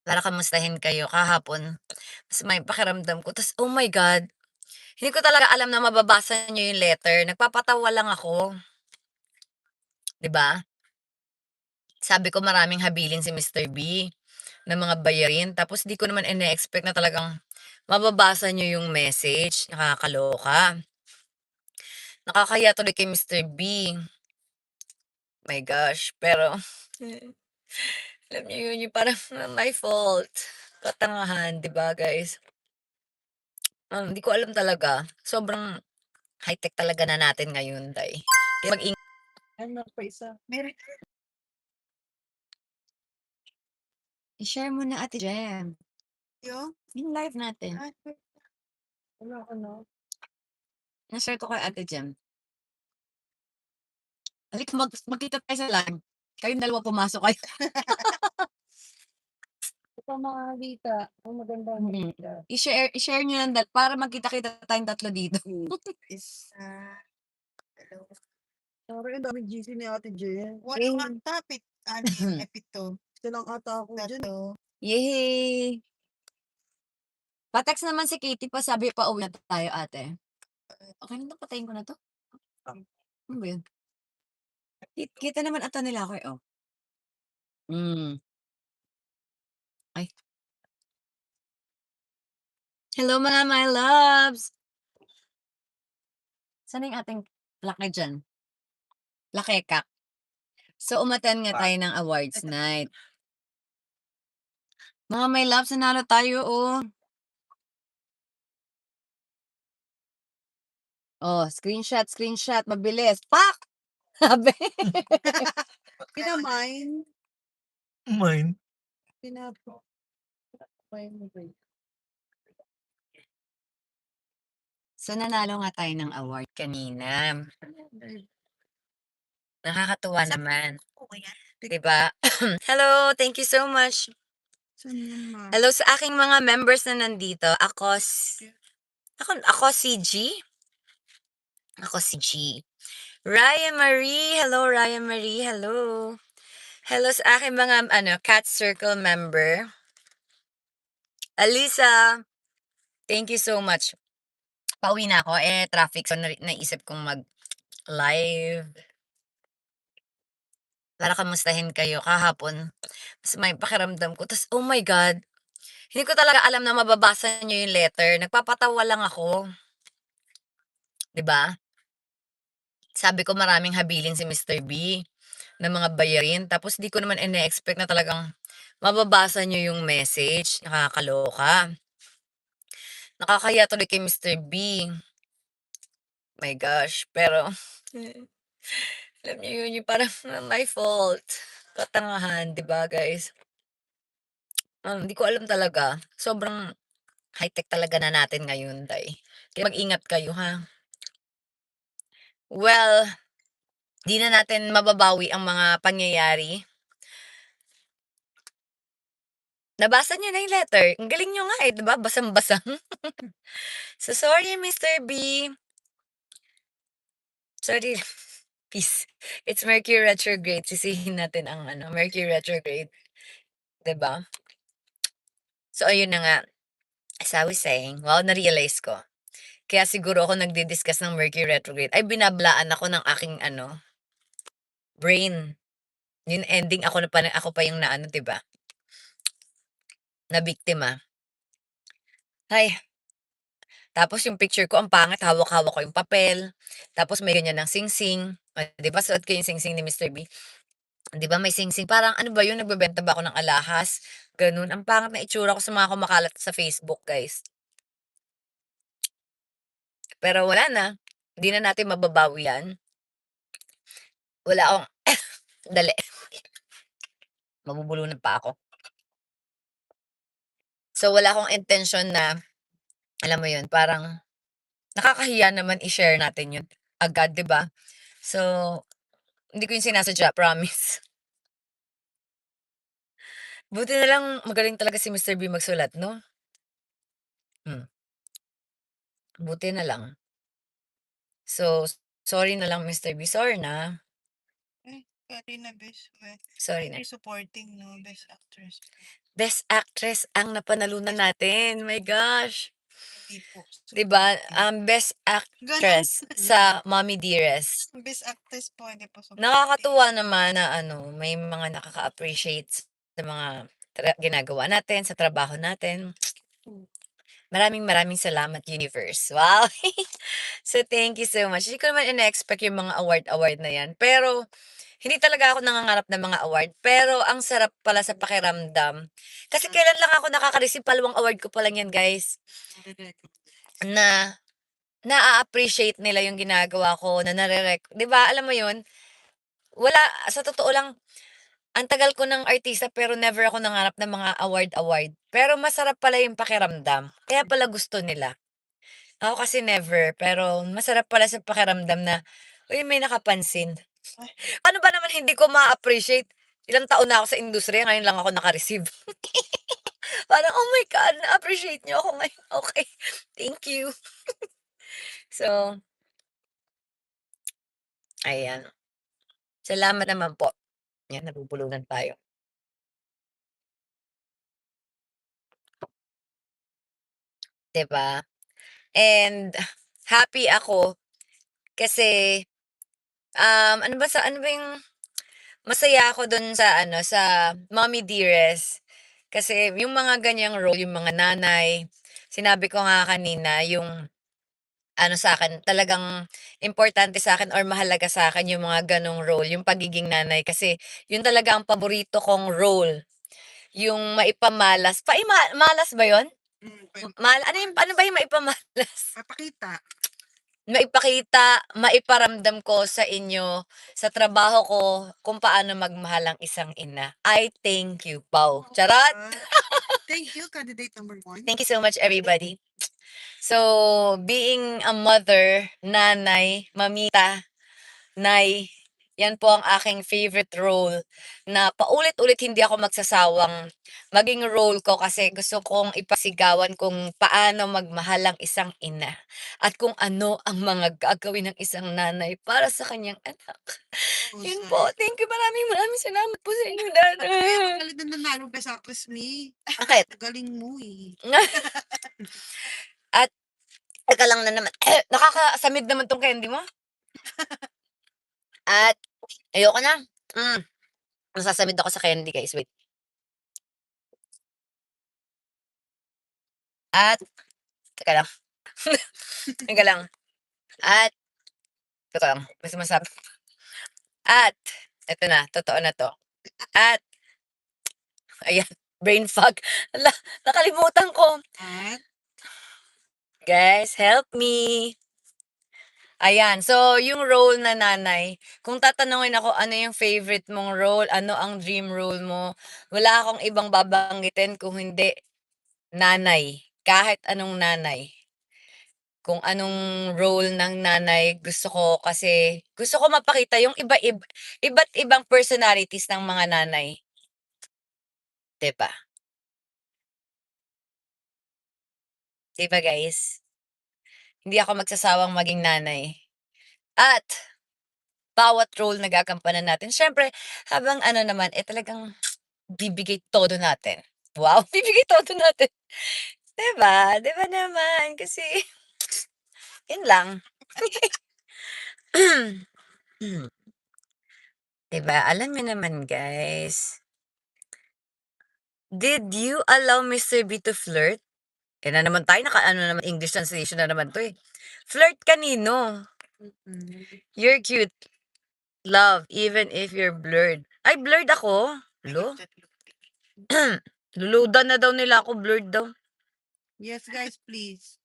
Para kamustahin kayo kahapon, ta's may pakiramdam ko ta's oh my God, hindi ko talaga alam na mababasa niyo yung letter, nagpapatawa lang ako, 'di ba? Sabi ko maraming habilin si Mr. B na mga bayarin tapos 'di ko naman ine-expect na talagang mababasa niyo yung message, nakakaloka. Nakakahiya tuloy kay Mr. B, my gosh, pero alam niyo yun, yung parang my fault, katangahan, 'di ba guys? Hindi ko alam talaga, sobrang high-tech talaga na natin ngayon day. Kaya Ano pa isa? Meron i-share mo na Ate Jem, yung yung live natin. ay ano, Na-share ko kay Ate Jem. Halika magkita tayo sa live, kayong dalawa pumasok kayo. di pa makakita ang maganda Mm. makita. I-share niyo ng para magkita-kita tayong tatlo dito. Isa, dalawa. Sorry, ang daming GC ni Ate Jen. Walo ata, 6 ay 7. Isa lang ata ako diyan. Yehey! Pa-text naman si Katie pa sabi pauwi na tayo ate. Okey lang 'to, patayin ko na 'to? Ano ba yun? Kita naman ata nila ako, eh, oh. Hmm, ay. Hello mga my loves! Saan na yung ating laki diyan, lakekak? So, umattend nga tayo ng awards night. Mga my loves, nanalo tayo, oh. Oh, screenshot, mabilis, pak! Sabi. Pinamine, Mine? pinapo mine mo ba yun? So, nanalo nga tayo ng award kanina. Nakakatuwa naman, Oo yan. 'di ba? Hello, thank you so much. Saan yan ma? Hello sa aking mga members na nandito. Ako si G. Ako si G. Raya Marie, hello Raya Marie, hello. Hello sa aking mga Cat Circle member. Alisa, thank you so much. Pauwi na ako, traffic so naisip kong mag-live para kamustahin kayo kahapon. Ta's may pakiramdam ko ta's oh my God, hindi ko talaga alam na mababasa niyo yung letter, nagpapatawa lang ako, 'di ba? Sabi ko maraming habilin si Mr. B na mga bayarin tapos 'di ko naman ine-expect na talagang mababasa niyo yung message, nakakaloka. Nakakahiya tuloy kay Mr. B, my gosh, pero alam niyo yun, yung parang my fault, katangahan, 'di ba guys? Hindi ko alam talaga, sobrang high-tech talaga na natin ngayon day. Kaya mag-ingat kayo ha. Well, 'di na natin mababawi ang mga pangyayari. Nabasa niyo na yung letter, ang galing niyo nga, 'di ba, basang-basa. So, sorry Mr. B. Sorry, peace. It's Mercury retrograde, sisihin natin ang Mercury retrograde, 'di ba? So, ayun na nga, as I was saying, wow, na-realize ko. Kaya siguro ako nagdi-discuss ng Mercury retrograde ay binablaan ako ng aking brain. Yung ending ako pa yung 'di ba, na biktima. Ay, tapos yung picture ko ang pangit, hawak-hawak ko yung papel, tapos may ganyan ng singsing, 'di ba suot ko yung singsing ni Mr. B. 'Di ba may singsing, parang ano ba yun, nagbebenta ba ako ng alahas, gano'n. Ang pangit na itsura ko sa mga kumakalat sa Facebook, guys. Pero wala na, hindi na natin mababawi 'yan. Wala akong dali, mabubulunan pa ako. So, wala akong intensyon na, alam mo yun, parang nakakahiya naman i-share natin yun agad, 'di ba? So, hindi ko yun sinasadya, promise. Buti na lang magaling talaga si Mr. B magsulat 'no? Hmm, buti na lang. So, sorry na lang Mr. B, sorry na. Karina Best Sorry na. supporting, no? Best actress. Best actress ang napanalunan natin. My gosh. Hindi po. 'Di ba? supporting. Best Ganon. actress sa Mommy Dearest. Best actress po, hindi po supporting. Nakakatuwa naman na may mga nakaka-appreciate sa mga ginagawa natin, sa trabaho natin. Maraming salamat universe. Wow! So, thank you so much. Hindi ko naman ina-expect yung mga award na yan. Pero, hindi talaga ako nangangarap ng mga award. Pero, ang sarap pala sa pakiramdam. Kasi kailan lang ako nakaka-receive, palawang award ko pa lang yan, guys. Na, na-appreciate nila yung ginagawa ko, na di ba, alam mo yun, wala, sa totoo lang, ang tagal ko ng artista pero never ako nangarap ng mga award. Pero masarap pala yung pakiramdam. Kaya pala gusto nila. Ako kasi never, pero masarap pala sa pakiramdam na, uy, may nakapansin. Paano ba naman hindi ko ma-appreciate? Ilang taon na ako sa industriya, ngayon lang ako naka-receive. Parang, oh my God, na-appreciate niyo ako ngayon. Okay, thank you. So, ayan. Salamat naman po. Yan, nabubulunan tayo. Diba? And, happy ako kasi, ano ba yung masaya ako dun sa sa Mommy Dearest. Kasi yung mga ganyang role, yung mga nanay, sinabi ko nga kanina, yung sa akin, talagang importante sa akin or mahalaga sa akin yung mga ganong role, yung pagiging nanay. Kasi yun talaga ang paborito kong role. Yung maipamalas. Malas ba yun? Ano ba yung maipamalas? Papakita. Maipakita, maiparamdam ko sa inyo, sa trabaho ko, kung paano magmahal ang isang ina. I thank you, Pau. Charot! Thank you, candidate number 1. Thank you so much, everybody. So, being a mother, nanay, mamita, nay, yan po ang aking favorite role na paulit-ulit hindi ako magsasawang maging role ko kasi gusto kong ipasigawan kung paano magmahal ang isang ina at kung ano ang mga gagawin ng isang nanay para sa kanyang anak. Yun po. Thank you. Maraming salamat po sa inyo, nanay. Galit na nanalo Best Actress me. Bakit? Galing mo eh. At, teka lang na naman. Nakakasamid naman tong candy mo. At, ayoko na. Nasasamid ako sa candy, guys. Wait. At, teka lang. Teka lang. At, teka lang. May sumasabi. At, eto na. Totoo na to. At, ayan. Brain fog. Ala, nakalimutan ko. At, Guys, help me. Ayan. So, yung role na nanay, kung tatanungin ako ano yung favorite mong role, ano ang dream role mo, wala akong ibang babanggitin kung hindi nanay. Kahit anong nanay. Kung anong role ng nanay gusto ko kasi gusto ko mapakita yung iba't ibang personalities ng mga nanay. 'Di ba? 'Di ba, guys? Hindi ako magsasawang maging nanay. At bawat role na gagampanan natin, syempre habang naman, talagang bibigay todo natin. Wow, bibigay todo natin. 'Di ba? 'Di ba naman? Kasi yun lang. 'Di ba? Alam niyo naman, guys. Did you allow Mr. B to flirt? Na naman tayo, naman, English translation na naman 'to, eh. Flirt kanino? You're cute. Love, even if you're blurred. Ay, blurred ako? Lo? Luludan na daw nila ako, blurred daw. yes guys, please.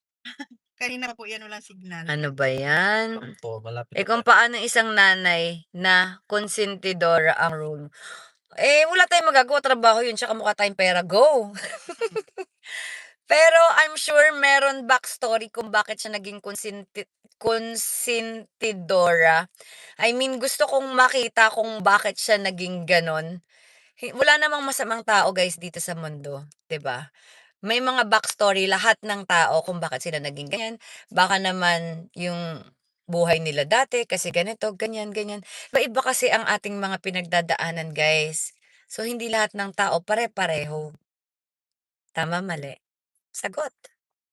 Kanina pa po yan walang signal. Ano ba yan? Po, malapit Kung paano isang nanay na konsentidora ang role mo. Wala tayong magagawa, trabaho yun, tsaka mukha tayong pera, go! Pero I'm sure meron backstory kung bakit siya naging konsentidora. I mean, gusto kong makita kung bakit siya naging ganon. Wala namang masamang tao, guys, dito sa mundo, 'di ba? May mga backstory lahat ng tao kung bakit sila naging ganyan. Baka naman yung buhay nila dati kasi ganito, ganyan, ganyan. Iba-iba kasi ang ating mga pinagdadaanan, guys. So, hindi lahat ng tao pare-pareho. Tama, mali? Sagot,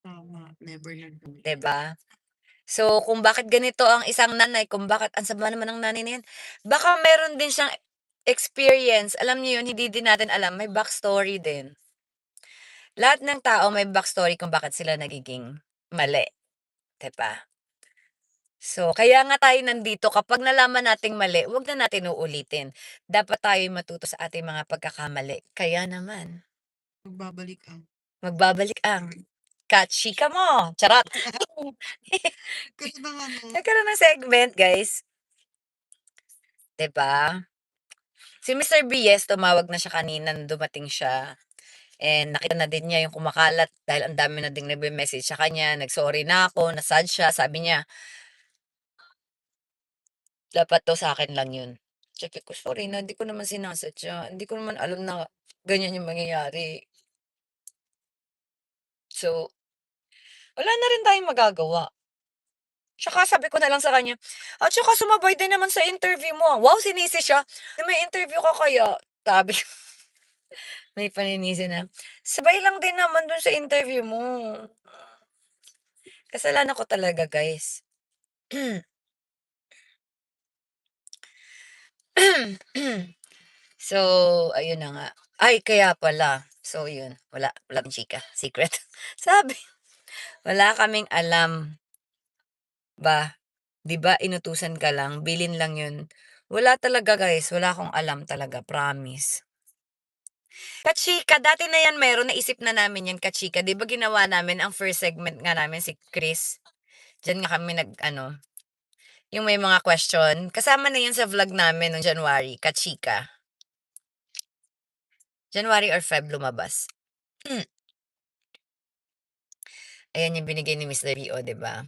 Tama, never nag-uwi. 'di ba? So, kung bakit ganito ang isang nanay, kung bakit ang sama naman ng nanay na 'yan, baka meron din siyang experience. Alam niyo 'yun, hindi din natin alam, may backstory din. Lahat ng tao may backstory kung bakit sila nagiging mali, 'di ba? So, kaya nga tayo nandito kapag nalaman nating mali, 'wag na natin uulitin. Dapat tayo'y matuto sa ating mga pagkakamali. Kaya naman, Magbabalik ang magbabalik ang kachika mo, charot. kasi ng ano, Nagkaroon ng segment, guys, 'di ba? Si Mr. B, tumawag na siya kanina nung dumating siya. And nakita na din niya yung kumakalat dahil ang dami na ding nagme-message sa kanya. Nag-sorry na ako, na-sad siya. Sabi niya, dapat daw sa akin lang yun. Sabi ko, sorry na, hindi ko naman sinasadya. Hindi ko naman alam na ganyan yung mangyayari. So, wala na rin tayong magagawa. Tsaka sabi ko na lang sa kanya, at tsaka sumabay din naman sa interview mo. Wow, sinisi siya. May interview ka kaya? Sabi ko, may paninisi na. Sabay lang din naman dun sa interview mo. Kasalanan ko talaga, guys. So, ayun na nga. Ay, kaya pala. So, yun. Wala kaming chika. Secret. Sabi, wala kaming alam. Ba, 'di ba inutusan ka lang, bilin lang yun. Wala talaga, guys. Wala akong alam talaga. Promise. Kachika, dati na yan meron. Naisip na namin yan, kachika. 'Di ba ginawa namin ang first segment nga namin si Chris? Diyan nga kami ano, yung may mga question. Kasama na yan sa vlog namin noong January, kachika. January or Feb lumabas. Ayan yung binigay ni Mr. B.O., 'di ba?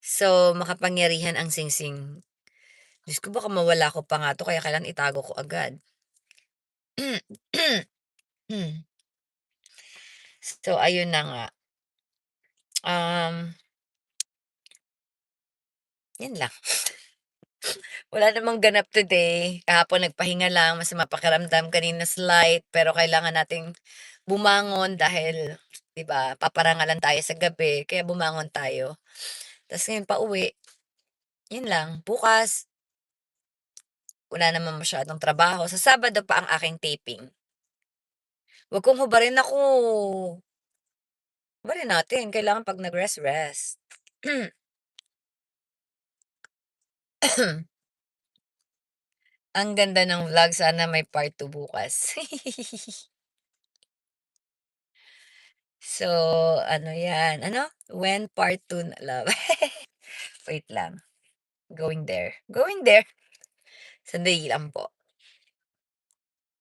So, makapangyarihan ang singsing. Diyos ko baka mawala ko pa nga 'to kaya kailangan itago ko agad. So, ayun na nga. Um, 'Yun lang. Wala namang ganap today. Kahapon nagpahinga lang, masama pakiramdam, kanina slight, pero kailangan nating bumangon dahil 'di ba, paparangalan tayo sa gabi kaya bumangon tayo. Ta's ngayon pauwi, 'yun lang. Bukas wala naman masyadong trabaho, sa Sabado pa ang aking taping. Wag kong hubarin ako. Hubarin natin, kailangan 'pag nag-rest, rest. Ang ganda ng vlog, sana may part 2 bukas. So, ano 'yan, ano, when part 2 na love. Wait lang, going there. Sandali lang po.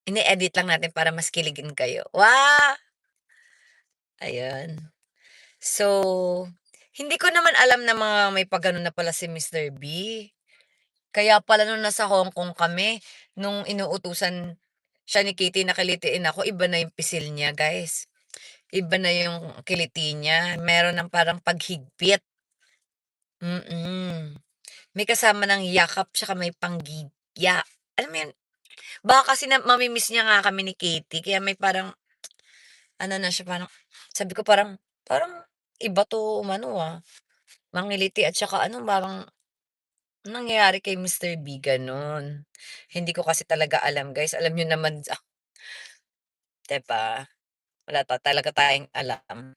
Ine-edit lang natin para mas kiligin kayo. Ayun. So, hindi ko naman alam na mga may pagano'n na pala si Mr. B. Kaya pala nung nasa Hong Kong kami, nung inuutusan siya ni Kitty na kilitiin ako, iba na yung pisil niya, guys. Iba na yung kiliti niya, meron ng parang paghigpit. Mm. May kasama ng yakap tsaka may panggigya. Alam mo yun, baka kasi na mami-miss niya nga kami ni Kitty kaya may parang ano na siya, parang sabi ko parang parang iba 'to umano, mangiliti at saka ano, parang nangyayari kay Mr. B, gano'n. Hindi ko kasi talaga alam, guys. Alam niyo naman 'di ba, wala talaga tayong alam.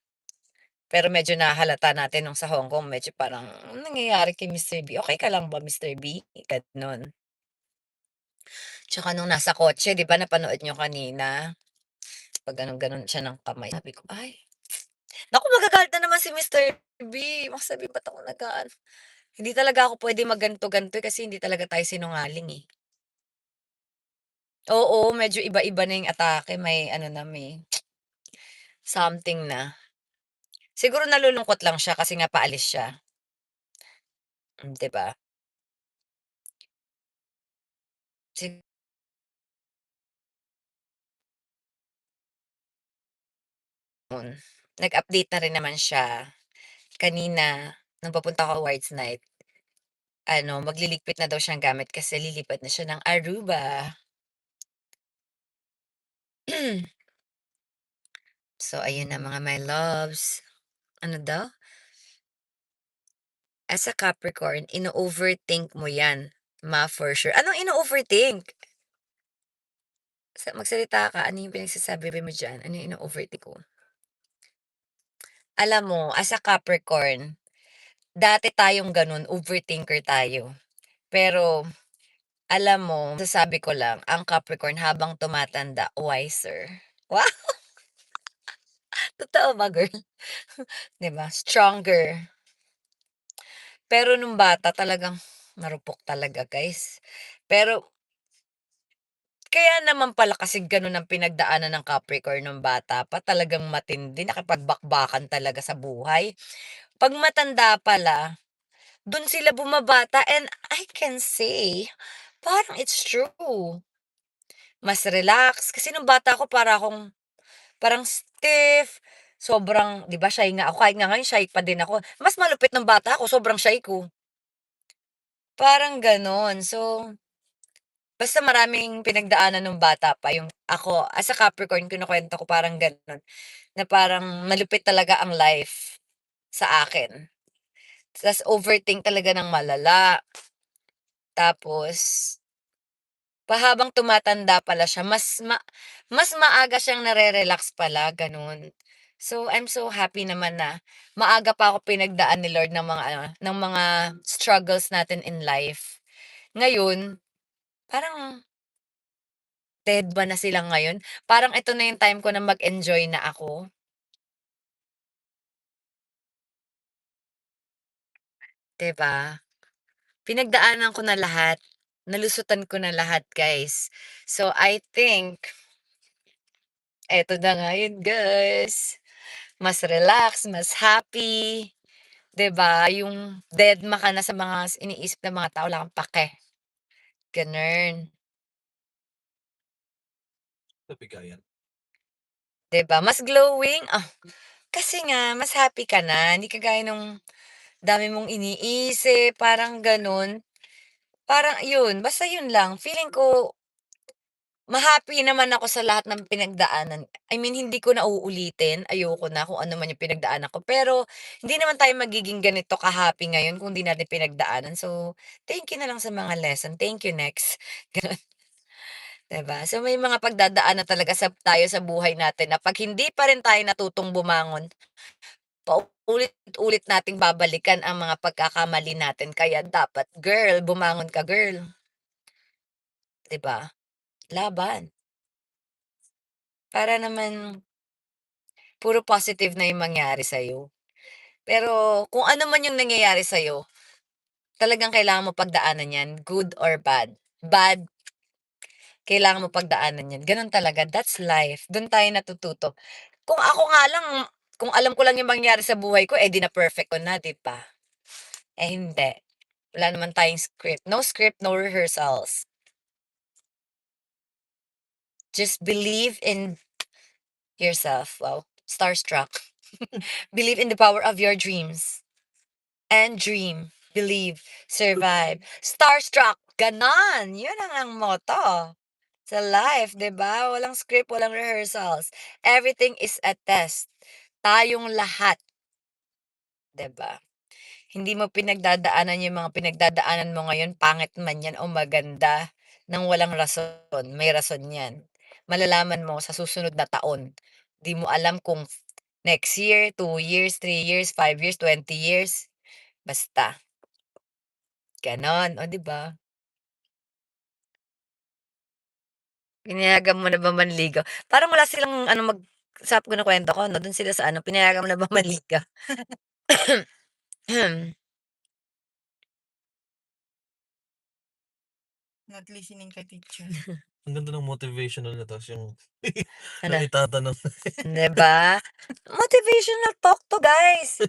Pero medyo nahalata natin nung sa Hong Kong medyo parang, "Anong nangyayari kay Mr. B? Okey ka lang ba Mr. B?" Gano'n. Tsaka nung nasa kotse 'di ba napanood niyo kanina, 'pag gano'n-gano'n siya ng kamay, sabi ko, "Ay, naku magagalit na naman si Mr. B." Baka sabihin ba't ako nag-aano, hindi talaga ako puwede magganto-ganto, eh, kasi hindi talaga tayo sinungaling, eh. Oo, medyo iba-iba na yung atake, may ano na, may something na. Siguro nalulungkot lang siya kasi nga paalis siya, 'di ba? Siguro nag-update na rin naman siya. kanina nung papunta ako awards night, ano, magliligpit na daw siyang gamit kasi lilipat na siya ng Aruba. So, ayun na mga my loves. Ano daw? As a Capricorn, ino-overthink mo yan, for sure. Anong ino-overthink? Magsalita ka, ano yung pinagsasabi mo diyan? Ano yung ino-overthink ko? Alam mo, as a Capricorn, dati tayong gano'n, overthinker tayo. Pero alam mo, masasabi ko lang, ang Capricorn habang tumatanda, wiser. Wow! Totoo ba, girl? 'Di ba? Stronger. Pero nung bata talagang marupok talaga, guys. Pero kaya naman pala kasi gano'n ang pinagdaanan ng Capricorn nung bata pa, talagang matindi, nakipagbakbakan talaga sa buhay. 'Pag matanda pala, dun sila bumabata and I can say, parang it's true. Mas relax, kasi nung bata ako parang stiff, sobrang 'di ba shy nga ako, kahit nga ngayon shy pa din ako. Mas malupit nung bata ako, sobrang shy ko, parang gano'n. So, basta maraming pinagdaanan nung bata pa yung ako as a Capricorn kinukuwento ko parang gano'n, na parang malupit talaga ang life sa akin. Tas overthink talaga ng malala. Tapos habang tumatanda pala siya mas maaga siyang nare-relax pala, gano'n. So, I'm so happy naman na maaga pa ako pinagdaan ni Lord ng mga ano, ng mga struggles natin in life. Ngayon, parang dead ba na sila ngayon? Parang ito na yung time ko na mag-enjoy na ako, 'di ba? Pinagdaanan ko na lahat, nalusutan ko na lahat, guys. So, I think eto na nga yun, guys. Mas relax, mas happy, 'di ba? Yung dedma ka na sa mga iniisip ng mga tao, wala kang pake, gano'n. Nabigayan. 'Di ba? Mas glowing, kasi nga mas happy ka na, hindi kagaya nung dami mong iniisip, parang gano'n. Parang yun, basta yun lang, feeling ko ma-happy naman ako sa lahat ng pinagdaanan. I mean, hindi ko na uulitin, ayoko na kung ano man yung pinagdaanan ko. Pero hindi naman tayo magiging ganito ka-happy ngayon kung di natin pinagdaanan. So, thank you na lang sa mga lesson. Thank you, next. Gano'n, 'di ba? So, may mga pagdadaanan talaga tayo sa buhay natin na 'pag hindi pa rin tayo natutong bumangon, paulit-ulit nating babalikan ang mga pagkakamali natin. Kaya dapat, girl, bumangon ka, girl. 'Di ba? Laban. Para naman puro positive na yung mangyari sa'yo. Pero kung ano man yung nangyayari sa'yo, talagang kailangan mo pagdaanan 'yan, good or bad. Bad, kailangan mo pagdaanan 'yan, gano'n talaga, that's life, do'n tayo natututo. Kung ako nga lang, kung alam ko lang yung mangyayari sa buhay ko, eh, 'di na perfect ko na, 'di ba? Eh, hindi. Wala naman tayong script. No script, no rehearsals. Just believe in yourself. Wow, starstruck. Believe in the power of your dreams. And dream, believe, survive, starstruck, gano'n. 'Yun ang motto sa life, 'di ba? Walang script, walang rehearsals. Everything is a test. Tayong lahat, 'di ba? Hindi mo pinagdadaanan yung mga pinagdadaanan mo ngayon, pangit man 'yan o maganda, ng walang rason. May rason 'yan. Malalaman mo sa susunod na taon. 'Di mo alam kung next year, 2 years, 3 years, 5 years, 20 years, basta gano'n, oh, 'di ba? Pinayagan mo na ba manligaw? Parang wala silang ano sa kinukuwento ko 'no, dun sila sa ano, pinayagan mo na ba manligaw? Not listening kay teacher. Ang ganda ng motivational na tapos yung Ano, yung itatanong. 'di ba? Motivational talk 'to, guys,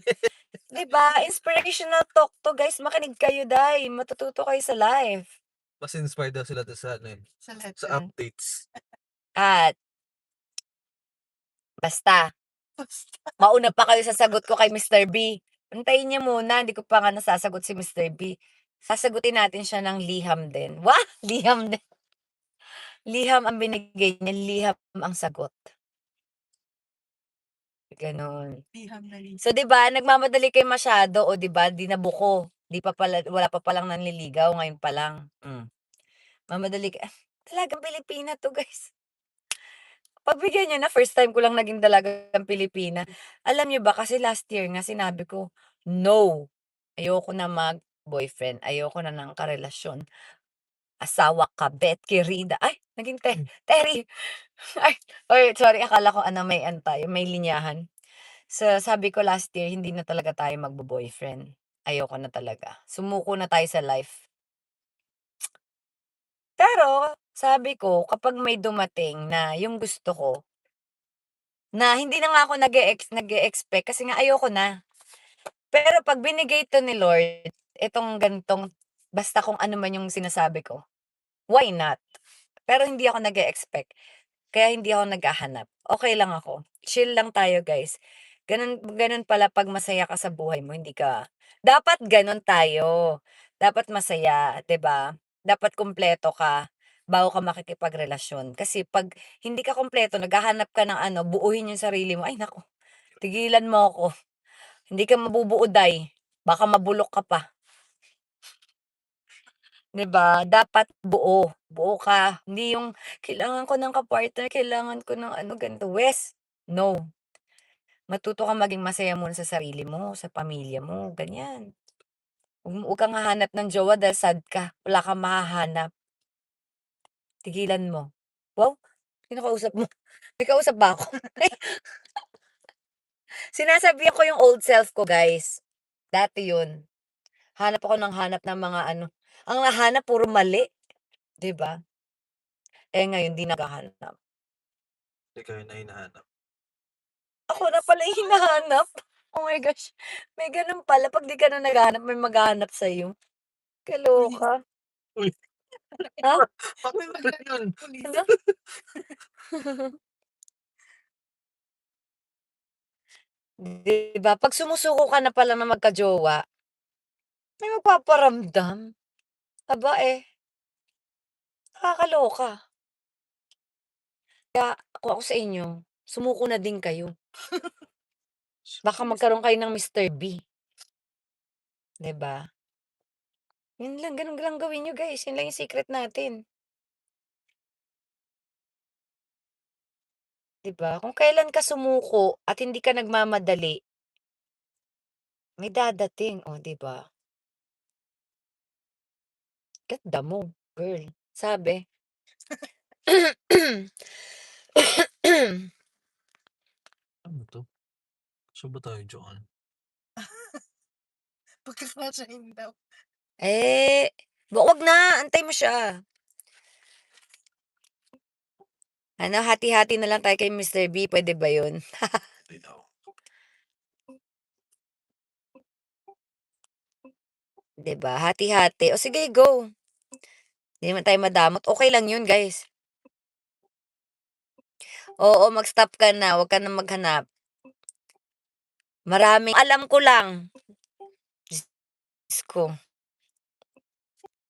'di ba? Inspirational talk 'to, guys, makinig kayo, day, matututo kayo sa life. Mas inspired daw sila sa ano eh, Sa sa letter. updates. At basta, Basta. mauna pa kayo sa sagot ko kay Mr. B. Antayin niyo muna, hindi ko pa nga nasasagot si Mr. B. Sasagutin natin siya ng liham din. Wah! Liham din. Liham ang binigay niya, liham ang sagot. Gano'n. Liham na liham. So, 'di ba, nagmamadali kayo masyado o 'di ba, 'di nabuko. Wala pa palang nanliligaw, ngayon pa lang. Mamadali ka dalagang Pilipina 'to, guys. Pagbigyan niyo na, first time ko lang naging dalagang Pilipina. Alam niyo ba kasi last year nga sinabi ko, "No, ayoko na mag-boyfriend, ayoko na ng karelasyon. Asawa ka, bet querida." Ay, naging Terry. Ay, oy, sorry, akala ko ano, may ano tayo, may linyahan. So, sabi ko last year, hindi na talaga tayo magbo-boyfriend. Ayoko na talaga. Sumuko na tayo sa life. Pero sabi ko, kapag may dumating na yung gusto ko, na hindi na nga ako nag-e-expect kasi nga ayoko na. Pero 'pag binigay 'to ni Lord, itong ganitong basta kung ano man yung sinasabi ko, why not? Pero hindi ako nag-e-expect, kaya hindi ako naghahanap. Okey lang ako, chill lang tayo, guys. Gano'n gano'n pala 'pag masaya ka sa buhay mo, hindi ka dapat gano'n tayo. Dapat masaya, 'di ba? Dapat kumpleto ka bago ka makikipagrelasyon. Kasi 'pag hindi ka kumpleto, naghahanap ka ng ano, buuin yung sarili mo, ay naku, tigilan mo ako. Hindi ka mabubuo, day, baka mabulok ka pa. 'Di ba? Dapat buo, buo ka. Hindi yung kailangan ko ng ka-partner, kailangan ko ng ano, ganito, wes, no. Matuto kang maging masaya muna sa sarili mo, sa pamilya mo, ganyan. Huwag kang hahanap ng jowa dahil sad ka, wala kang mahahanap, tigilan mo. Wow, sino kausap mo? May kausap ba ako? Sinasabihan ko yung old self ko, guys. Dati yun. Hanap ako ng hanap ng mga ano, ang nahanap puro mali, 'di ba? Eh, ngayon 'di naghahanap. Ikaw yung hinahanap. Ako na pala yung hinahanap. Oh my gosh, may gano'n pala 'pag 'di ka na naghahanap may maghahanap sa'yo. Pulis. Kaloka. Uy, Ha? May ano yun? pulis. Ano? 'Di ba 'pag sumusuko ka na pala na magka-jowa, may magpaparamdam. Aba, eh, nakakaloka. Kaya kung ako sa inyo, sumuko na din kayo. Baka magkaroon kayo ng Mr. B, 'di ba? Yun lang, gano'n lang gawin niyo, guys, yun lang yung secret natin, 'di ba? Kung kailan ka sumuko at hindi ka nagmamadali, may dadating, oh, 'di ba? Ganda mo, girl, sabi. Ano 'to? Saan ba tayo diyan? Pagkakasyahin daw. Eh, wag na, antay mo siya. Ano, hati-hati na lang tayo kay Mr. B, puwede ba yun? Hindi daw. 'Di ba, hati-hati. O sige, go. 'Di naman tayo madamot, okey lang yun, guys. Oo, mag-stop ka na, wag ka na maghanap. Maraming alam ko lang. Diyos ko,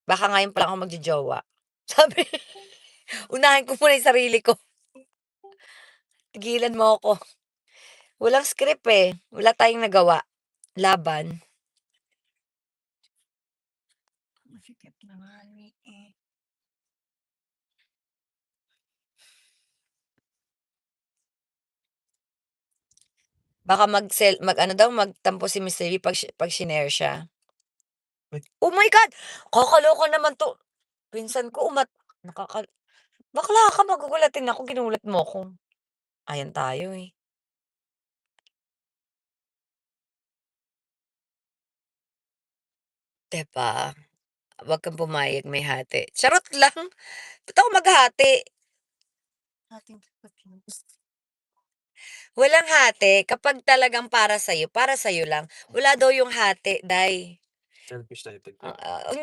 baka ngayon pa lang ako magjo-jowa. Sabi, unahin ko muna yung sarili ko, tigilan mo ako. Walang script, eh, wala tayong nagawa, laban. Masikip na nga ni eh. Baka mag-ano daw, magtampo si Mr. B 'pag shinare siya. Ay. Oh my God! Kakaloka naman 'to. Pinsan ko bakla ka, magugulatin ako, ginulat mo ko. Ayan tayo, eh. 'Di ba? Wag kang pumayag, may hati. Charot lang, ba't ako maghati? Ating pagkilos. Walang hati kapag talagang para sa'yo lang. Wala daw yung hati, day. Selfish tayo 'pag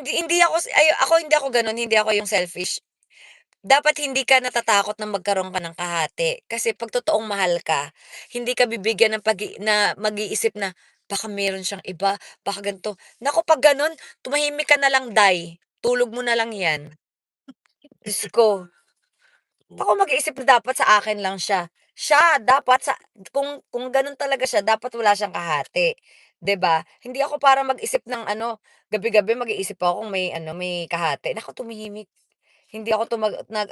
Hindi ako gano'n, hindi ako yung selfish. Dapat hindi ka natatakot na magkaroon ka ng kahati. Kasi 'pag totoong mahal ka, hindi ka bibigyan ng na mag-iisip na, baka meron siyang iba, baka ganito. Naku 'pag gano'n, tumahimik ka na lang, Day, tulog mo na lang 'yan. Diyos ko. Ako mag-iisip na dapat sa akin lang siya. Siya dapat sa kung gano'n talaga siya dapat wala siyang kahati, 'di ba? Hindi ako para mag-isip ng ano, gabi-gabi mag-iisip ako kung may ano, may kahati. Naku tumihimik. Hindi ako nag